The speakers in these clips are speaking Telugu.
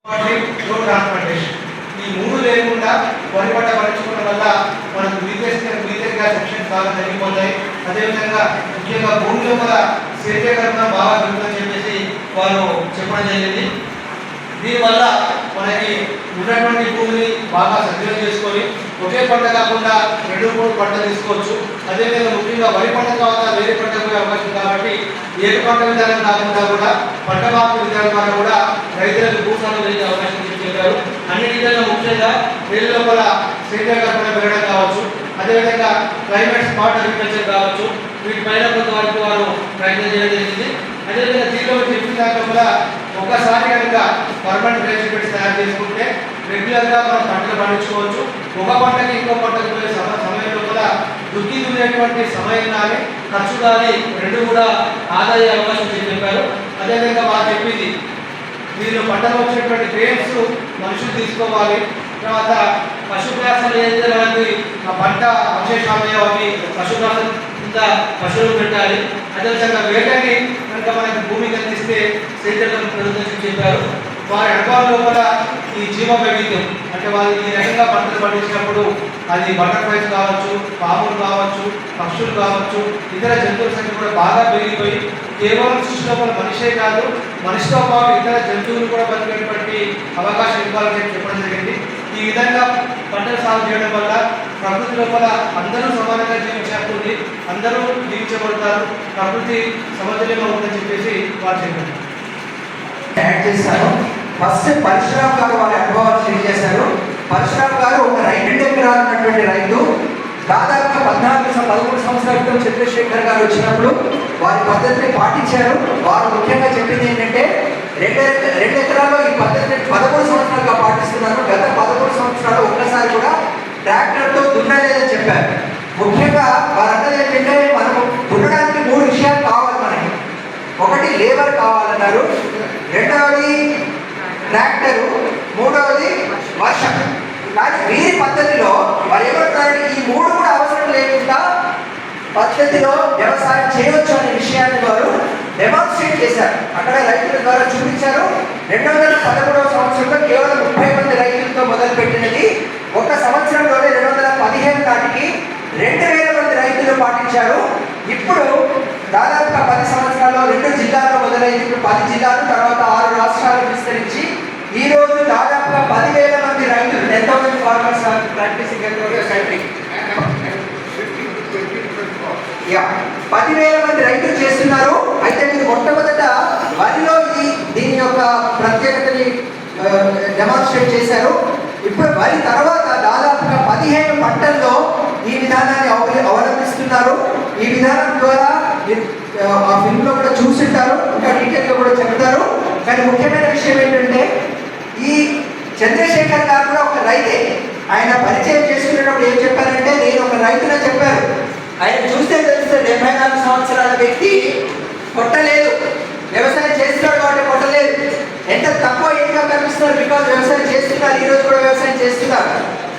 ట్రాన్స్ప్లాంటేషన్ ఈ మూడు లేకుండా వరి పంట పండించుకోవడం వల్ల మనకు గా సెక్షన్స్ బాగా తగ్గిపోతాయి. అదేవిధంగా ముఖ్యంగా భూమి లోపల సేద్యకరణ బాగా పెరుగుతుందని చెప్పేసి వాళ్ళు చెప్పడం జరిగింది. దీనివల్ల మనకి ఉన్నటువంటి భూమిని బాగా సద్వినియోగం చేసుకొని ఒకే పంట కాకుండా 2-3 పంటలు తీసుకోవచ్చు. అదేవిధంగా ముఖ్యంగా వరి పంట తర్వాత వేరే పంట పోయే అవకాశం కాబట్టి ఏక పంట విధానం కాకుండా కూడా పంట మార్పు విధానం ద్వారా కూడా రైతులకు భూసారం పెరిగే అవకాశం చెప్పారు. అన్నిటికన్నా ముఖ్యంగా వేరే లోపల సేద్యకరణ పెరగడం కావచ్చు, అదేవిధంగా క్లైమేట్ స్మార్ట్ అగ్రికల్చర్ కావచ్చు, వీటిపైన కొంతవరకు వారు ప్రయత్నం చేయడం జరిగింది. అదేవిధంగా దీనిలో చెప్పిన దాకా కూడా ఒక్కసారి కనుక పర్మనెంట్ రేషన్ తయారు చేసుకుంటే రెగ్యులర్గా మనం పంటలు పండించుకోవచ్చు. ఒక పంటకి ఇంకో పంటకు పోయే సమయంలో కూడా దుక్కి దున్నేటువంటి సమయం కానీ ఖర్చు కానీ రెండు కూడా ఆదాయ అవకాశం చెప్పారు. అదేవిధంగా వాళ్ళు చెప్పింది మీరు పంటలో వచ్చేటువంటి గ్రేమ్స్ మనుషులు తీసుకోవాలి. తర్వాత పశుగ్రాసాలు ఏదైతే మనకి ఆ పంట అవశేషాలు అవి పశుగ్రాసం కింద పశువులు పెట్టాలి. అదేవిధంగా వేటని కనుక మనకి భూమి కనిపిస్తే సేద్యం పెరుగుతుందని చెప్పారు. వారి అనుభవం లోపల ఈ జీవ వైవిధ్యం అంటే వాళ్ళు ఈ రకంగా పంటలు పండించినప్పుడు అది బటర్ఫ్లైస్ కావచ్చు, పాములు కావచ్చు, పక్షులు కావచ్చు, ఇతర జంతువుల సంఖ్య కూడా బాగా పెరిగిపోయి కేవలం సృష్టి లోపల మనిషే కాదు మనిషితో పాటు ఇతర జంతువులు కూడా బతికేటువంటి అవకాశం ఇవ్వాలని చెప్పడం జరిగింది. ఈ విధంగా పంటలు సాగు చేయడం వల్ల ప్రకృతి లోపల అందరూ సమానంగా జీవించబడుతుంది, అందరూ జీవించబడతారు, ప్రకృతి సమతుల్యంగా ఉందని చెప్పేసి వారు చెప్పారు. యాడ్ చేశారు. ఫస్ట్ పరశురామ్ గారు వారి అనుభవాలు షేర్ చేశారు. పరశురామ్ గారు ఒక 2 ఎకరాలు ఉన్నటువంటి రైతు. దాదాపుగా 13 సంవత్సరాల క్రితం చంద్రశేఖర్ గారు వచ్చినప్పుడు వారి పద్ధతిని పాటించారు. వారు ముఖ్యంగా చెప్పింది ఏంటంటే 2 ఎకరాల్లో ఈ పద్ధతిని 13 సంవత్సరాలుగా పాటిస్తున్నారు. గత 13 సంవత్సరాలు ఒక్కసారి కూడా ట్రాక్టర్తో దున్నలేదని చెప్పారు. ముఖ్యంగా వారందరూ ఏంటంటే మనకు దున్నడానికి 3 విషయాలు కావాలి మనకి. ఒకటి లేబర్ కావాలన్నారు, రెండవది ట్రాక్టరు, మూడవది వర్షం. కానీ వీరి పద్ధతిలో వారు ఏమంటారంటే ఈ 3 కూడా అవసరం లేకుండా పద్ధతిలో వ్యవసాయం చేయవచ్చు అనే విషయాన్ని వారు డెమాన్స్ట్రేట్ చేశారు. అక్కడ రైతుల ద్వారా చూపించారు. 2013వ సంవత్సరంలో కేవలం 30 మంది రైతులతో మొదలుపెట్టినది ఒక సంవత్సరంలోనే 2015 నాటికి 2000 మంది రైతులు పాటించారు. ఇప్పుడు దాదాపుగా 10 సంవత్సరాల్లో 2 జిల్లాల్లో మొదలైంది. ఇప్పుడు 10 జిల్లాలు, తర్వాత 6 రాష్ట్రాలు విస్తరించి ఈ రోజు దాదాపుగా 10,000 మంది రైతులు 10,000 farmers are practising agriculture country. 10,000 మంది రైతులు చేస్తున్నారు. అయితే మీరు మొట్టమొదట వరిలో దీని యొక్క ప్రత్యేకతని డెమాన్స్ట్రేట్ చేశారు. ఇప్పుడు వరి తర్వాత దాదాపుగా 15 పంటల్లో ఈ విధానాన్ని అవలంబిస్తున్నారు. ఈ విధానం ద్వారా ఆ ఫిల్మ్లో కూడా చూసింటారు, ఇంకా డీటెయిల్గా కూడా చెప్తారు. కానీ ముఖ్యమైన విషయం ఏంటంటే ఈ చంద్రశేఖర్ గారు కూడా ఒక రైతే. ఆయన పరిచయం చేసుకునేటప్పుడు ఏం చెప్పారంటే నేను ఒక రైతునే చెప్పారు. ఆయన చూస్తే తెలిస్తే 74 సంవత్సరాల వ్యక్తి కొట్టలేదు, వ్యవసాయం చేస్తున్నాడు కాబట్టి కొట్టలేదు. ఎంత తక్కువ ఏజ్గా కనిపిస్తున్నారు, బికాజ్ వ్యవసాయం చేస్తున్నారు, ఈరోజు కూడా వ్యవసాయం చేస్తున్నారు.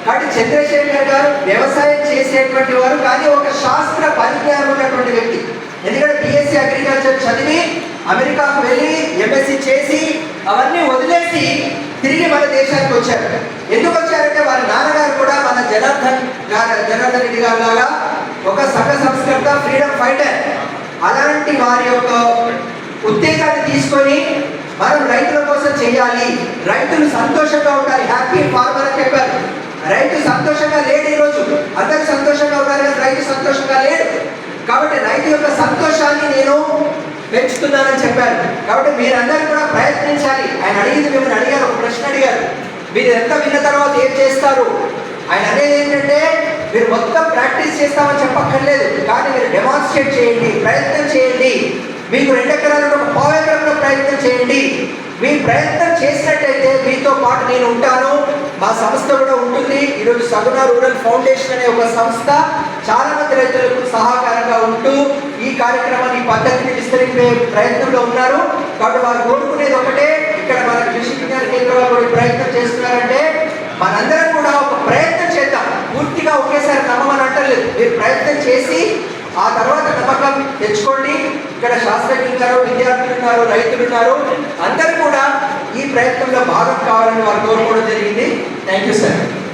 కాబట్టి చంద్రశేఖర్ గారు వ్యవసాయం చేసేటువంటి వారు, కానీ ఒక శాస్త్ర పరిజ్ఞానం ఉన్నటువంటి వ్యక్తి. ఎందుకంటే BSc అగ్రికల్చర్ చదివి అమెరికాకు వెళ్ళి MSc చేసి అవన్నీ వదిలేసి తిరిగి మన దేశానికి వచ్చారు. ఎందుకు వచ్చారంటే వారి నాన్నగారు కూడా మన జనార్దన్ రెడ్డి గారు లాగా ఒక సంఘ సంస్కర్త, ఫ్రీడమ్ ఫైటర్. అలాంటి వారి యొక్క ఉద్దేశాన్ని తీసుకొని మనం రైతుల కోసం చేయాలి, రైతులు సంతోషంగా ఉండాలి, హ్యాపీ ఫార్మర్ అని చెప్పారు. రైతు సంతోషంగా లేడు, ఈరోజు అందరూ సంతోషంగా ఉన్నారు కానీ రైతు సంతోషంగా లేడు. కాబట్టి రైతు యొక్క సంతోషాన్ని నేను పెంచుతున్నానని చెప్పారు. కాబట్టి మీరందరూ కూడా ప్రయత్నించాలి. ఆయన అడిగింది, మిమ్మల్ని అడిగారు, ఒక ప్రశ్న అడిగారు, మీరు ఎంత విన్న తర్వాత ఏం చేస్తారు. ఆయన అనేది ఏంటంటే మీరు మొత్తం ప్రాక్టీస్ చేస్తామని చెప్పక్కర్లేదు, కానీ మీరు డెమాన్స్ట్రేట్ చేయండి, ప్రయత్నం చేయండి. మీకు 2 ఎకరాలలో ఒక 1/2 ఎకరంలో ప్రయత్నం చేయండి. మీ ప్రయత్నం చేసినట్టయితే మీతో పాటు నేను ఉంటాను, మా సంస్థ కూడా ఉంటుంది. ఈరోజు సగుణ రూరల్ ఫౌండేషన్ అనే ఒక సంస్థ చాలా మంది రైతులకు సహకారంగా ఉంటూ ఈ కార్యక్రమాన్ని, ఈ పద్ధతిని విస్తరింపే ప్రయత్నంలో ఉన్నారు. కాబట్టి వారు కోరుకునేది ఒకటే, ఇక్కడ మన కృషి విజ్ఞాన కేంద్రంలో కూడా ప్రయత్నం చేస్తున్నారంటే మనందరం కూడా ఒక ప్రయత్నం చేద్దాం. పూర్తిగా ఒకేసారి నమ్మమని అంటలేదు, మీరు ప్రయత్నం చేసి ఆ తర్వాత నమ్మకం తెచ్చుకోండి. ఇక్కడ శాస్త్రజ్ఞులు ఉన్నారు, విద్యార్థులు ఉన్నారు, రైతులు ఉన్నారు, అందరూ కూడా ఈ ప్రయత్నంలో భాగం కావాలని వారు కోరుకోవడం జరిగింది. Thank you sir.